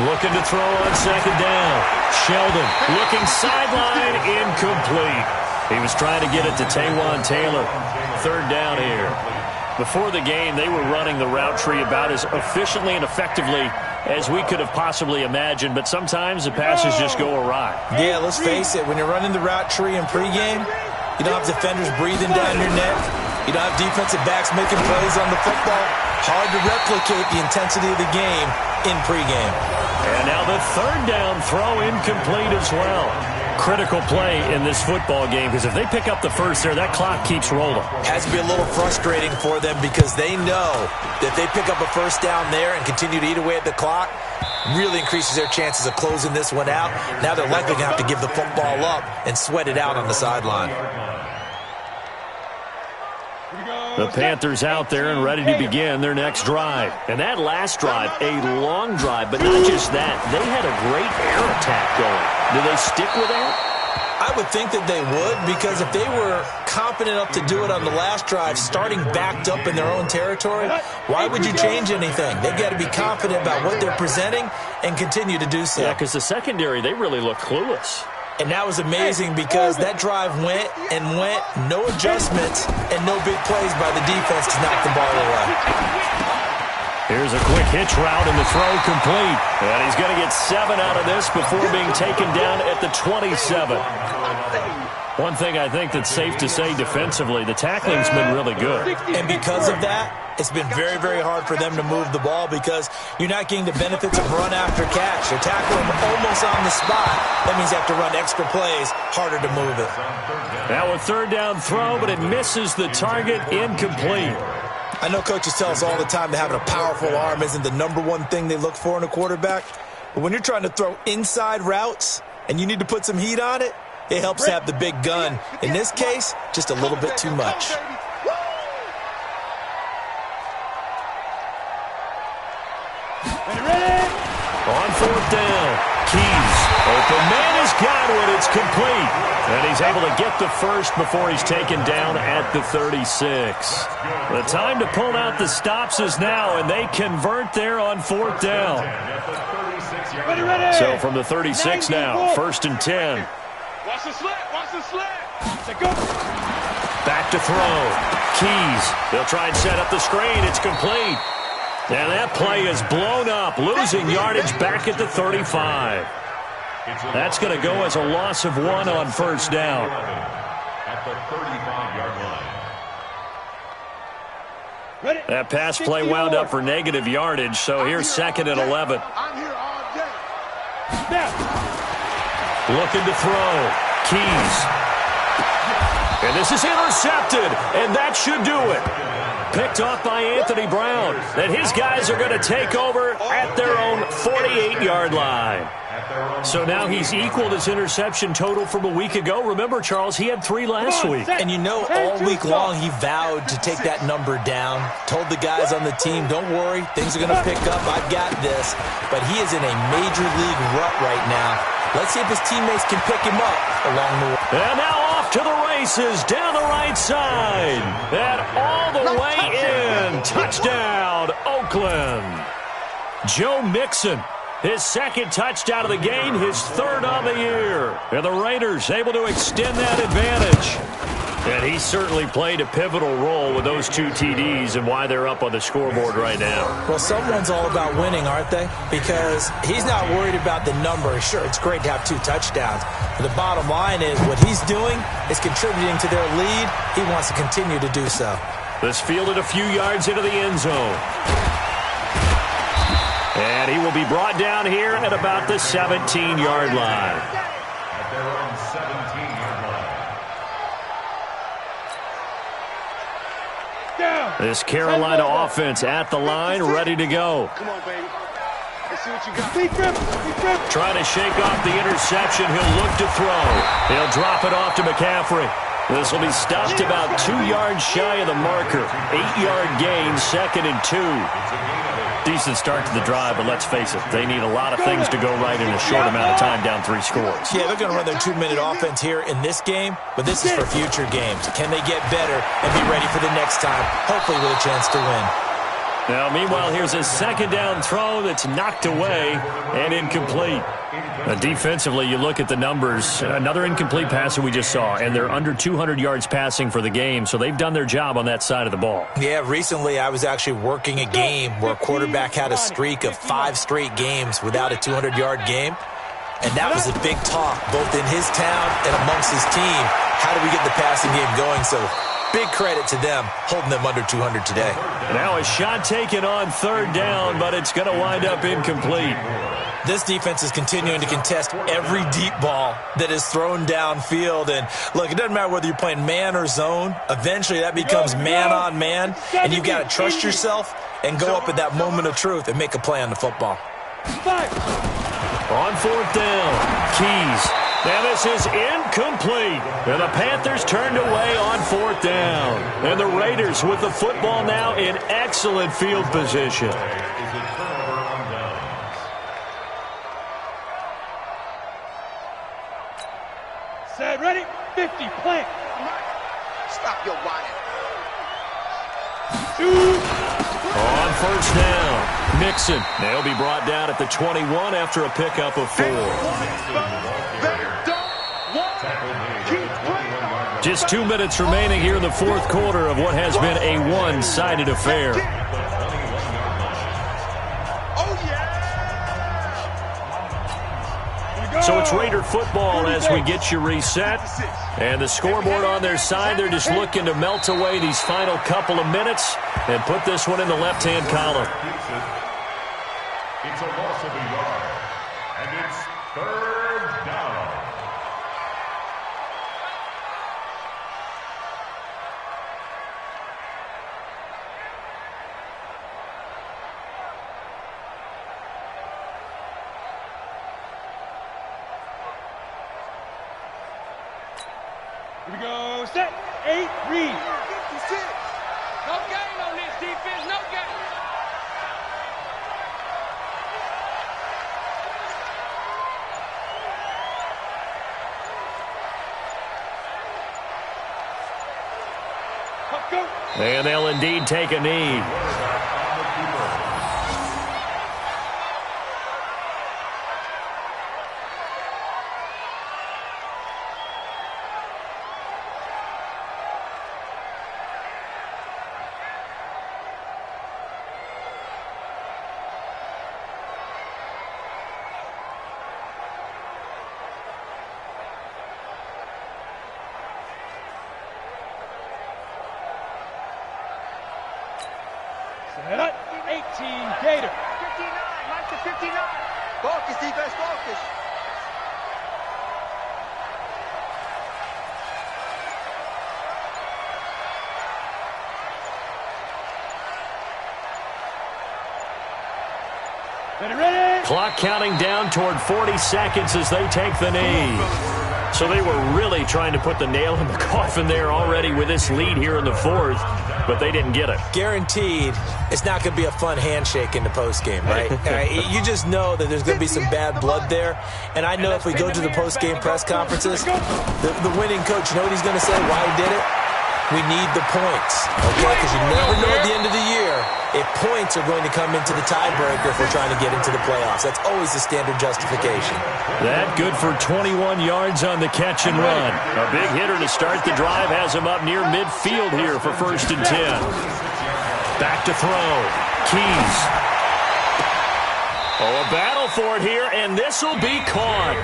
Looking to throw on second down. Sheldon looking sideline, incomplete. He was trying to get it to Taywan Taylor. Third down here. Before the game, they were running the route tree about as efficiently and effectively as we could have possibly imagined, but sometimes the passes just go awry. Yeah, let's face it. When you're running the route tree in pregame, you don't have defenders breathing down your neck. You don't have defensive backs making plays on the football. Hard to replicate the intensity of the game in pregame. And now the third down throw incomplete as well. Critical play in this football game because if they pick up the first there, that clock keeps rolling. Has to be a little frustrating for them because they know that if they pick up a first down there and continue to eat away at the clock, really increases their chances of closing this one out. Now they're likely going to have to give the football up and sweat it out on the sideline. The Panthers out there and ready to begin their next drive. And that last drive, a long drive, but not just that. They had a great air attack going. Do they stick with that? I would think that they would, because if they were confident enough to do it on the last drive, starting backed up in their own territory, why would you change anything? They've got to be confident about what they're presenting and continue to do so. Yeah, because the secondary, they really look clueless. And that was amazing because that drive went and went, no adjustments, and no big plays by the defense to knock the ball away. Here's a quick hitch route and the throw complete. And he's going to get 7 out of this before being taken down at the 27. One thing I think that's safe to say defensively, the tackling's been really good. And because of that, it's been very, very hard for them to move the ball because you're not getting the benefits of run after catch. You're tackling almost on the spot. That means you have to run extra plays, harder to move it. Now a third down throw, but it misses the target, incomplete. I know coaches tell us all the time that having a powerful arm isn't the number one thing they look for in a quarterback. But when you're trying to throw inside routes and you need to put some heat on it, it helps have the big gun. In this case, just a little bit too much. On fourth down, Keys. Open man has got it. It's complete. And he's able to get the first before he's taken down at the 36. The time to pull out the stops is now, and they convert there on 4th down. So from the 36 now, 1st and 10. Watch the slant. Watch the slant. Go. Back to throw. Keys. They'll try and set up the screen. It's complete. And that play is blown up, losing yardage back at the 35. That's going to go as a loss of 1 on 1st down. At the 35-yard line. That pass play wound up for negative yardage, so here's 2nd and 11. I'm here all day. Looking to throw. Keys. And this is intercepted, and that should do it. Picked off by Anthony Brown. Then his guys are going to take over at their own 48-yard line. So now he's equaled his interception total from a week ago. Remember, Charles, he had 3 last week. And you know, all week long he vowed to take that number down. Told the guys on the team, don't worry, things are going to pick up. I've got this. But he is in a major league rut right now. Let's see if his teammates can pick him up along the way. And now off to the races down the right side. And all the way in. Touchdown, Oakland. Joe Mixon. His 2nd touchdown of the game, his 3rd of the year. And the Raiders able to extend that advantage. And he certainly played a pivotal role with those 2 TDs and why they're up on the scoreboard right now. Well, someone's all about winning, aren't they? Because he's not worried about the number. Sure, it's great to have 2 touchdowns. But the bottom line is what he's doing is contributing to their lead. He wants to continue to do so. This fielded a few yards into the end zone. And he will be brought down here at about the 17-yard line. At their own 17-yard line. This Carolina offense at the line, ready to go. Come on, baby. Let's see what you got. Big grip. Trying to shake off the interception. He'll look to throw. He'll drop it off to McCaffrey. This will be stopped about 2 yards shy of the marker. 8-yard gain, 2nd and 2. Decent start to the drive, but let's face it, they need a lot of things to go right in a short amount of time, down 3 scores. Yeah, they're going to run their 2-minute offense here in this game, but this is for future games. Can they get better and be ready for the next time, hopefully with a chance to win? Now, meanwhile, here's a 2nd down throw that's knocked away and incomplete. Defensively, you look at the numbers. Another incomplete pass that we just saw, and they're under 200 yards passing for the game, so they've done their job on that side of the ball. Yeah, recently I was actually working a game where a quarterback had a streak of 5 straight games without a 200-yard game, and that was a big talk both in his town and amongst his team. How do we get the passing game going? So big credit to them, holding them under 200 today. Now a shot taken on 3rd down, but it's going to wind up incomplete. This defense is continuing to contest every deep ball that is thrown downfield. And, look, it doesn't matter whether you're playing man or zone. Eventually that becomes man-on-man, and you've got to trust yourself and go up at that moment of truth and make a play on the football. On 4th down, Keys. Now this is incomplete. And the Panthers turned away on 4th down. And the Raiders with the football now in excellent field position. Set, ready, 50, plant. Stop your whining. On 1st down, Mixon. They'll be brought down at the 21 after a pickup of 4. Just 2 minutes remaining here in the 4th quarter of what has been a one-sided affair. So it's Raider football as we get you reset. And the scoreboard on their side, they're just looking to melt away these final couple of minutes and put this one in the left-hand column. It's a loss of a yard, and it's 3rd down. Here we go, set, 8, read. 56. No gain on this defense, no gain. And they'll indeed take a knee. Set up, 18, Gator. 59, Mike to 59. Focus, defense, focus. Ready? Clock counting down toward 40 seconds as they take the knee. So they were really trying to put the nail in the coffin there already with this lead here in the fourth, but they didn't get it. Guaranteed, it's not going to be a fun handshake in the postgame, right? You just know that there's going to be some bad blood there. And I know if we go to the postgame press conferences, the winning coach, you know what he's going to say, why he did it? We need the points, okay? Because you never know at the end of the year if points are going to come into the tiebreaker if we're trying to get into the playoffs. That's always the standard justification. That good for 21 yards on the catch and run. A big hitter to start the drive has him up near midfield here for 1st and 10. Back to throw. Keys. Oh, a battle for it here, and this will be caught.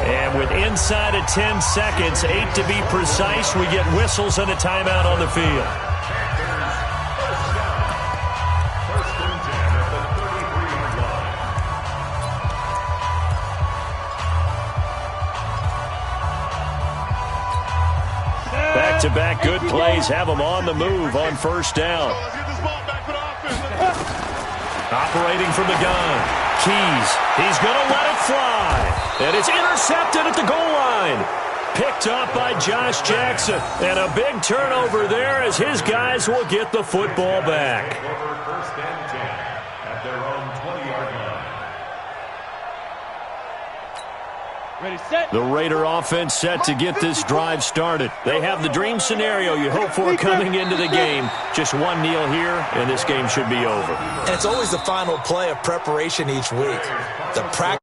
And with inside of 10 seconds, 8 to be precise, we get whistles and a timeout on the field. Back-to-back good plays have them on the move on 1st down. Operating from the gun. Keys, he's going to let it fly. And it's intercepted at the goal line. Picked up by Josh Jackson. And a big turnover there as his guys will get the football back. 1st and 10 at their own 20-yard line. Ready, set. The Raider offense set to get this drive started. They have the dream scenario you hope for coming into the game. Just one kneel here, and this game should be over. And it's always the final play of preparation each week. The practice